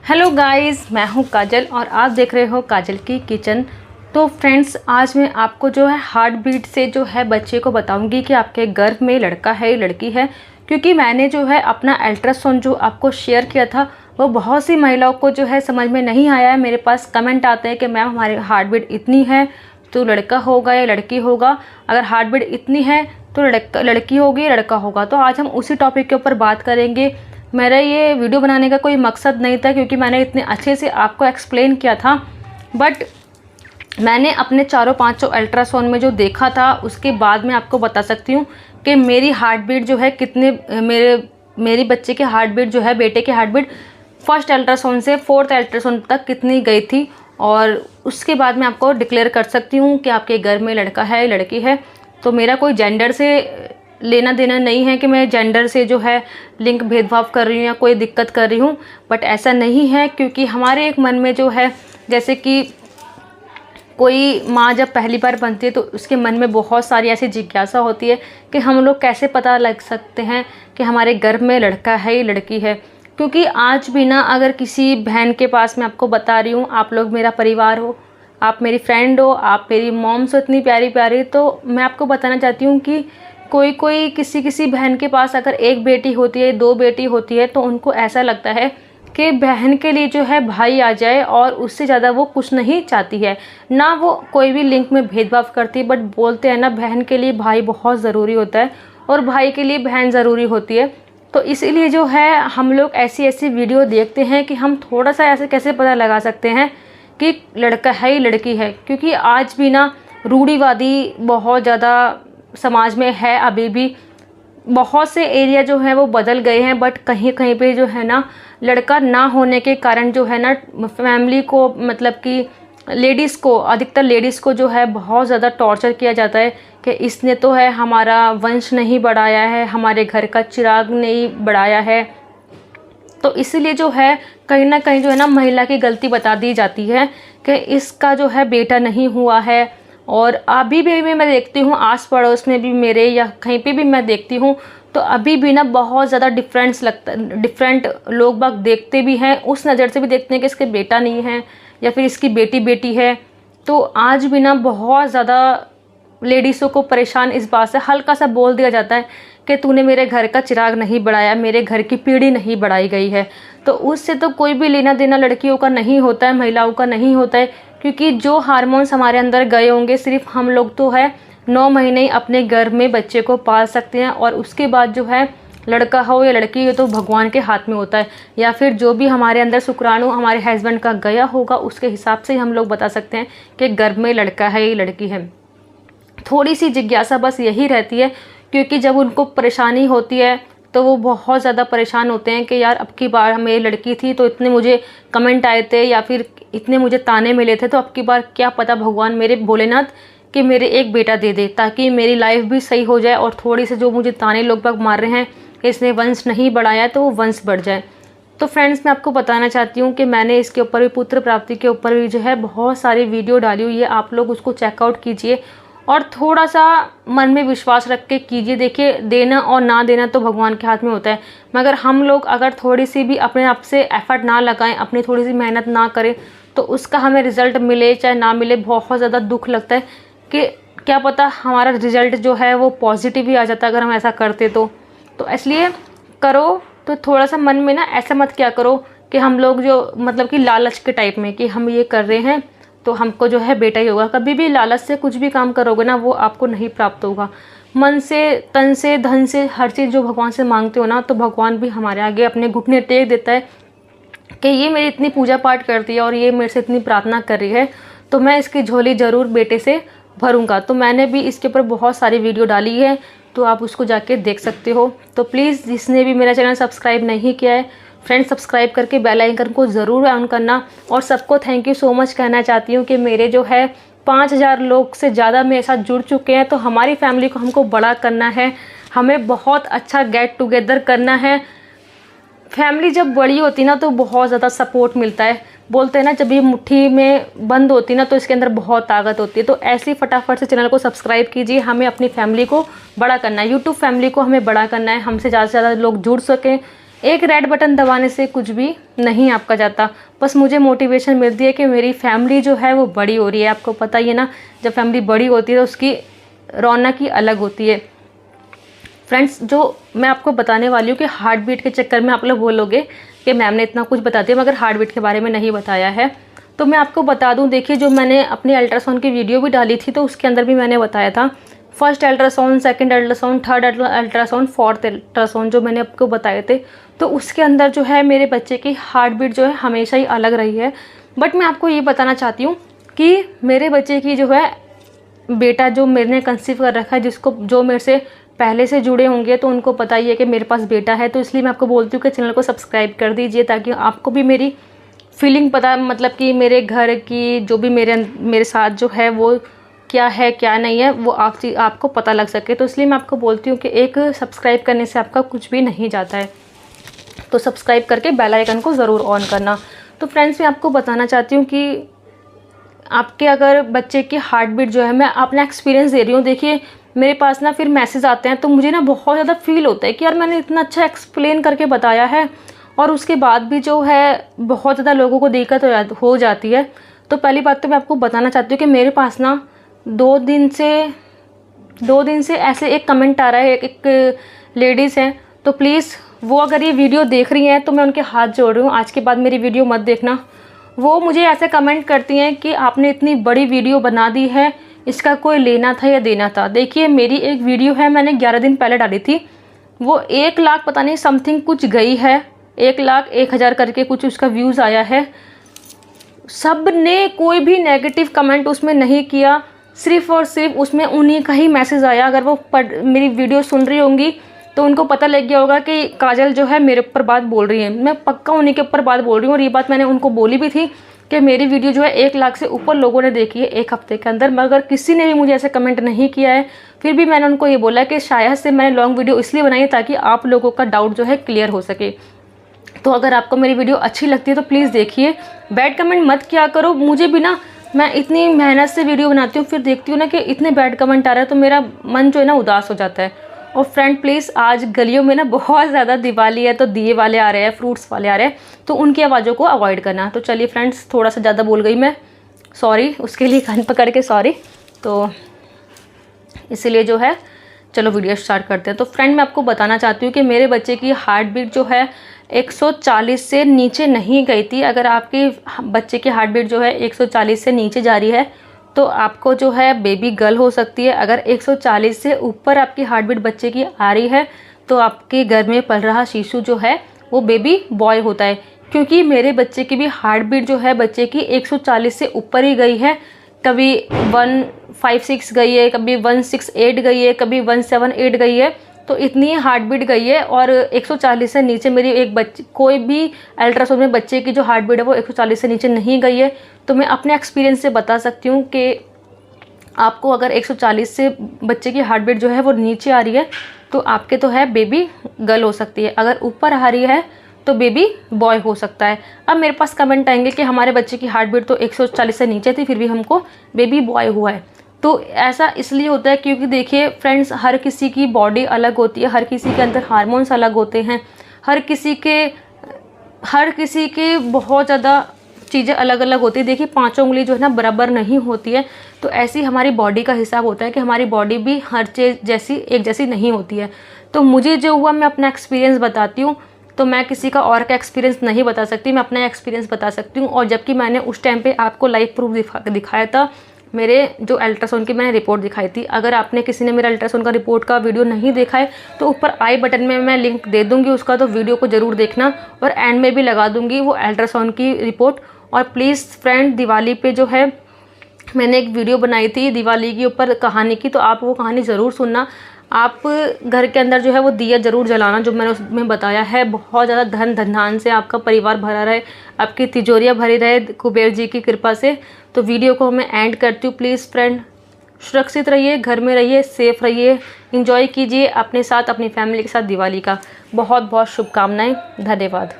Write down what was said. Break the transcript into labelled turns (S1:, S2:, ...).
S1: Hello guys, मैं हूं काजल और आप देख रहे हो काजल की किचन। तो फ्रेंड्स, आज मैं आपको जो है हार्ट बीट से जो है बच्चे को बताऊंगी कि आपके गर्भ में लड़का है या लड़की है। क्योंकि मैंने जो है अपना अल्ट्रासाउंड जो आपको शेयर किया था वो बहुत सी महिलाओं को जो है समझ में नहीं आया है। मेरे पास कमेंट आते हैं कि मैम हमारी हार्ट बीट इतनी है तो लड़का होगा या लड़की होगा, अगर हार्ट बीट इतनी है तो लड़की होगी या लड़का होगा। तो आज हम उसी टॉपिक के ऊपर बात करेंगे। मेरा ये वीडियो बनाने का कोई मकसद नहीं था क्योंकि मैंने इतने अच्छे से आपको एक्सप्लेन किया था, बट मैंने अपने चारों पांचों अल्ट्रासाउंड में जो देखा था उसके बाद मैं आपको बता सकती हूँ कि मेरी हार्ट बीट जो है कितने मेरी बच्चे के हार्ट बीट जो है, बेटे के हार्ट बीट फर्स्ट अल्ट्रासाउंड से फोर्थ अल्ट्रासाउंड तक कितनी गई थी, और उसके बाद मैं आपको डिक्लेयर कर सकती हूँ कि आपके घर में लड़का है या लड़की है। तो मेरा कोई जेंडर से लेना देना नहीं है कि मैं जेंडर से जो है लिंक भेदभाव कर रही हूँ या कोई दिक्कत कर रही हूँ, बट ऐसा नहीं है। क्योंकि हमारे एक मन में जो है, जैसे कि कोई माँ जब पहली बार बनती है तो उसके मन में बहुत सारी ऐसी जिज्ञासा होती है कि हम लोग कैसे पता लग सकते हैं कि हमारे गर्भ में लड़का है या लड़की है। क्योंकि आज भी ना, अगर किसी बहन के पास, मैं आपको बता रही हूँ, आप लोग मेरा परिवार हो, आप मेरी फ्रेंड हो, आप मेरी मॉम्स हो इतनी प्यारी प्यारी, तो मैं आपको बताना चाहती हूँ कि कोई किसी बहन के पास अगर एक बेटी होती है, दो बेटी होती है, तो उनको ऐसा लगता है कि बहन के लिए जो है भाई आ जाए और उससे ज़्यादा वो कुछ नहीं चाहती है। ना वो कोई भी लिंक में भेदभाव करती है, बट बोलते हैं ना, बहन के लिए भाई बहुत ज़रूरी होता है और भाई के लिए बहन ज़रूरी होती है। तो इसीलिए जो है हम लोग ऐसी वीडियो देखते हैं कि हम थोड़ा सा ऐसे कैसे पता लगा सकते हैं कि लड़का है या लड़की है। क्योंकि आज भी ना रूढ़िवादी बहुत ज़्यादा समाज में है, अभी भी बहुत से एरिया जो है वो बदल गए हैं, बट कहीं कहीं पे जो है ना लड़का ना होने के कारण जो है ना फैमिली को, मतलब कि लेडीज़ को, अधिकतर लेडीज़ को जो है बहुत ज़्यादा टॉर्चर किया जाता है कि इसने तो है हमारा वंश नहीं बढ़ाया है, हमारे घर का चिराग नहीं बढ़ाया है। तो इसीलिए जो है कहीं ना कहीं जो है ना महिला की गलती बता दी जाती है कि इसका जो है बेटा नहीं हुआ है। और अभी भी मैं देखती हूँ आस पड़ोस में भी मेरे, या कहीं पे भी मैं देखती हूँ, तो अभी भी ना बहुत ज़्यादा डिफरेंट लोग बाग देखते भी हैं, उस नज़र से भी देखते हैं कि इसके बेटा नहीं है या फिर इसकी बेटी है। तो आज भी ना बहुत ज़्यादा लेडीज़ों को परेशान इस बात से हल्का सा बोल दिया जाता है कि तूने मेरे घर का चिराग नहीं बढ़ाया, मेरे घर की पीढ़ी नहीं बढ़ाई गई है। तो उससे तो कोई भी लेना देना लड़कियों का नहीं होता है, महिलाओं का नहीं होता है। क्योंकि जो हार्मोन्स हमारे अंदर गए होंगे, सिर्फ हम लोग तो है 9 महीने ही अपने गर्भ में बच्चे को पाल सकते हैं, और उसके बाद जो है लड़का हो या लड़की हो तो भगवान के हाथ में होता है, या फिर जो भी हमारे अंदर शुक्राणु हमारे हस्बैंड का गया होगा उसके हिसाब से हम लोग बता सकते हैं कि गर्भ में लड़का है या लड़की है। थोड़ी सी जिज्ञासा बस यही रहती है, क्योंकि जब उनको परेशानी होती है तो वो बहुत ज़्यादा परेशान होते हैं कि यार अब की बार मेरी लड़की थी तो इतने मुझे कमेंट आए थे या फिर इतने मुझे ताने मिले थे, तो अब की बार क्या पता भगवान मेरे भोलेनाथ कि मेरे एक बेटा दे दे, ताकि मेरी लाइफ भी सही हो जाए और थोड़ी से जो मुझे ताने लोग बाग मार रहे हैं कि इसने वंश नहीं बढ़ाया तो वो वंश बढ़ जाए। तो फ्रेंड्स, मैं आपको बताना चाहती हूँ कि मैंने इसके ऊपर भी, पुत्र प्राप्ति के ऊपर भी जो है बहुत सारी वीडियो डाली हुई है, आप लोग उसको चेकआउट कीजिए और थोड़ा सा मन में विश्वास रख के कीजिए। देखिए, देना और ना देना तो भगवान के हाथ में होता है, मगर हम लोग अगर थोड़ी सी भी अपने आप से एफर्ट ना लगाएं, अपनी थोड़ी सी मेहनत ना करें, तो उसका हमें रिज़ल्ट मिले चाहे ना मिले बहुत ज़्यादा दुख लगता है कि क्या पता हमारा रिज़ल्ट जो है वो पॉजिटिव ही आ जाता अगर हम ऐसा करते तो इसलिए करो तो थोड़ा सा मन में ना ऐसा मत क्या करो कि हम लोग जो, मतलब कि लालच के टाइप में कि हम ये कर रहे हैं तो हमको जो है बेटा ही होगा। कभी भी लालच से कुछ भी काम करोगे ना वो आपको नहीं प्राप्त होगा। मन से, तन से, धन से, हर चीज़ जो भगवान से मांगते हो ना, तो भगवान भी हमारे आगे अपने घुटने टेक देता है कि ये मेरी इतनी पूजा पाठ करती है और ये मेरे से इतनी प्रार्थना कर रही है तो मैं इसकी झोली ज़रूर बेटे से भरूंगा। तो मैंने भी इसके ऊपर बहुत सारी वीडियो डाली है, तो आप उसको जाके देख सकते हो। तो प्लीज़ जिसने भी मेरा चैनल सब्सक्राइब नहीं किया है, फ्रेंड्स सब्सक्राइब करके बेल आइकन को ज़रूर ऑन करना। और सबको थैंक यू सो मच कहना चाहती हूँ कि मेरे जो है 5000 लोग से ज़्यादा मेरे साथ जुड़ चुके हैं। तो हमारी फैमिली को हमको बड़ा करना है, हमें बहुत अच्छा गेट टुगेदर करना है। फैमिली जब बड़ी होती ना तो बहुत ज़्यादा सपोर्ट मिलता है। बोलते हैं ना, जब ये मुट्ठी में बंद होती ना तो इसके अंदर बहुत ताकत होती है। तो ऐसे ही फटाफट से चैनल को सब्सक्राइब कीजिए, हमें अपनी फैमिली को बड़ा करना है, यूट्यूब फैमिली को हमें बड़ा करना है, हमसे ज़्यादा से ज़्यादा लोग जुड़ सकें, एक रेड बटन दबाने से कुछ भी नहीं आपका जाता। बस मुझे मोटिवेशन मिलती है कि मेरी फैमिली जो है वो बड़ी हो रही है। आपको पता ही है ना, जब फैमिली बड़ी होती है तो उसकी रौनक ही अलग होती है। फ्रेंड्स, जो मैं आपको बताने वाली हूँ कि हार्ट बीट के चक्कर में आप लोग बोलोगे कि मैम ने इतना कुछ बता दिया मगर हार्ट बीट के बारे में नहीं बताया है। तो मैं आपको बता दूं, देखिए जो मैंने अपनी अल्ट्रासाउंड की वीडियो भी डाली थी तो उसके अंदर भी मैंने बताया था, first ultrasound, second ultrasound, third ultrasound, fourth ultrasound जो मैंने आपको बताए थे, तो उसके अंदर जो है मेरे बच्चे की हार्ट बीट जो है हमेशा ही अलग रही है। बट मैं आपको ये बताना चाहती हूँ कि मेरे बच्चे की जो है बेटा जो मैंने कंसीव कर रखा है, जिसको जो मेरे से पहले से जुड़े होंगे तो उनको पता ही है कि मेरे पास बेटा है। तो इसलिए मैं आपको बोलती हूँ कि चैनल को सब्सक्राइब कर दीजिए ताकि आपको भी मेरी फीलिंग पता, मतलब कि मेरे घर की जो भी मेरे साथ जो है वो क्या है क्या नहीं है वो आपको पता लग सके। तो इसलिए मैं आपको बोलती हूँ कि एक सब्सक्राइब करने से आपका कुछ भी नहीं जाता है, तो सब्सक्राइब करके बेल आइकन को ज़रूर ऑन करना। तो फ्रेंड्स, मैं आपको बताना चाहती हूँ कि आपके अगर बच्चे की हार्ट बीट जो है, मैं अपना एक्सपीरियंस दे रही हूँ। देखिए मेरे पास ना फिर मैसेज आते हैं तो मुझे ना बहुत ज़्यादा फील होता है कि यार मैंने इतना अच्छा एक्सप्लेन करके बताया है और उसके बाद भी जो है बहुत ज़्यादा लोगों को दिक्कत हो जाती है। तो पहली बात तो मैं आपको बताना चाहती हूँ कि मेरे पास ना दो दिन से ऐसे एक कमेंट आ रहा है, एक लेडीज़ हैं, तो प्लीज़ वो अगर ये वीडियो देख रही हैं तो मैं उनके हाथ जोड़ रही हूँ, आज के बाद मेरी वीडियो मत देखना। वो मुझे ऐसे कमेंट करती हैं कि आपने इतनी बड़ी वीडियो बना दी है, इसका कोई लेना था या देना था। देखिए मेरी एक वीडियो है, मैंने 11 दिन पहले डाली थी, वो 1 लाख पता नहीं समथिंग कुछ गई है, 1,01,000 करके कुछ उसका व्यूज़ आया है। सब ने कोई भी नेगेटिव कमेंट उसमें नहीं किया, सिर्फ़ और सिर्फ उसमें उन्हीं का ही मैसेज आया। अगर वो मेरी वीडियो सुन रही होंगी तो उनको पता लग गया होगा कि काजल जो है मेरे ऊपर बात बोल रही है। मैं पक्का उन्हीं के ऊपर बात बोल रही हूँ और ये बात मैंने उनको बोली भी थी कि मेरी वीडियो जो है 1 लाख से ऊपर लोगों ने देखी है 1 हफ्ते के अंदर, मगर किसी ने भी मुझे ऐसे कमेंट नहीं किया है। फिर भी मैंने उनको ये बोला कि शायद से मैंने लॉन्ग वीडियो इसलिए बनाई है ताकि आप लोगों का डाउट जो है क्लियर हो सके। तो अगर आपको मेरी वीडियो अच्छी लगती है तो प्लीज़ देखिए, बैड कमेंट मत किया करो। मुझे भी ना, मैं इतनी मेहनत से वीडियो बनाती हूँ, फिर देखती हूँ ना कि इतने बैड कमेंट आ रहे हैं तो मेरा मन जो है ना उदास हो जाता है। और फ्रेंड प्लीज़, आज गलियों में ना बहुत ज़्यादा दिवाली है तो दिए वाले आ रहे हैं, फ्रूट्स वाले आ रहे हैं, तो उनकी आवाज़ों को अवॉइड करना। तो चलिए फ्रेंड्स, थोड़ा सा ज़्यादा बोल गई मैं, सॉरी उसके लिए, कान पकड़ के सॉरी। तो इसीलिए जो है चलो वीडियो स्टार्ट करते हैं। तो फ्रेंड, मैं आपको बताना चाहती हूँ कि मेरे बच्चे की हार्ट बीट जो है 140 से नीचे नहीं गई थी। अगर आपके बच्चे की हार्ट बीट जो है 140 से नीचे जा रही है तो आपको जो है बेबी गर्ल हो सकती है। अगर 140 से ऊपर आपकी हार्ट बीट बच्चे की आ रही है तो आपके घर में पल रहा शिशु जो है वो बेबी बॉय होता है। क्योंकि मेरे बच्चे की भी हार्ट बीट जो है बच्चे की 140 से ऊपर ही गई है, कभी 156 गई है, कभी 168 गई है, कभी 178 गई है, तो इतनी हार्ट बीट गई है। और 140 से नीचे मेरी एक बच्ची, कोई भी अल्ट्रासाउंड में बच्चे की जो हार्ट बीट है वो 140 से नीचे नहीं गई है। तो मैं अपने एक्सपीरियंस से बता सकती हूँ कि आपको अगर 140 से बच्चे की हार्ट बीट जो है वो नीचे आ रही है तो आपके तो है बेबी गर्ल हो सकती है, अगर ऊपर आ रही है तो बेबी बॉय हो सकता है। अब मेरे पास कमेंट आएंगे कि हमारे बच्चे की हार्ट बीट तो 140 से नीचे थी फिर भी हमको बेबी बॉय हुआ है। तो ऐसा इसलिए होता है क्योंकि देखिए फ्रेंड्स, हर किसी की बॉडी अलग होती है, हर किसी के अंदर हार्मोन्स अलग होते हैं, हर किसी के बहुत ज़्यादा चीज़ें अलग अलग होती है। देखिए 5 उंगली जो है ना बराबर नहीं होती है, तो ऐसी हमारी बॉडी का हिसाब होता है कि हमारी बॉडी भी हर चीज़ एक जैसी नहीं होती है। तो मुझे जो हुआ मैं अपना एक्सपीरियंस बताती हूँ, तो मैं किसी का और का एक्सपीरियंस नहीं बता सकती, मैं अपना एक्सपीरियंस बता सकती हूँ। और जबकि मैंने उस टाइम पे आपको लाइव प्रूफ दिखाया था, मेरे जो अल्ट्रासाउंड की मैंने रिपोर्ट दिखाई थी। अगर आपने किसी ने मेरा अल्ट्रासाउंड का रिपोर्ट का वीडियो नहीं देखा है तो ऊपर आई बटन में मैं लिंक दे दूँगी उसका, तो वीडियो को ज़रूर देखना, और एंड में भी लगा दूँगी वो अल्ट्रासाउंड की रिपोर्ट। और प्लीज़ फ्रेंड, दिवाली पे जो है मैंने एक वीडियो बनाई थी दिवाली के ऊपर कहानी की, तो आप वो कहानी ज़रूर सुनना। आप घर के अंदर जो है वो दिया ज़रूर जलाना, जो मैंने उसमें बताया है। बहुत ज़्यादा धन धन से आपका परिवार भरा रहे, आपकी तिजोरियाँ भरी रहे कुबेर जी की कृपा से। तो वीडियो को मैं एंड करती हूँ। प्लीज़ फ्रेंड, सुरक्षित रहिए, घर में रहिए, सेफ़ रहिए, इंजॉय कीजिए अपने साथ, अपनी फैमिली के साथ दिवाली का। बहुत बहुत शुभकामनाएँ, धन्यवाद।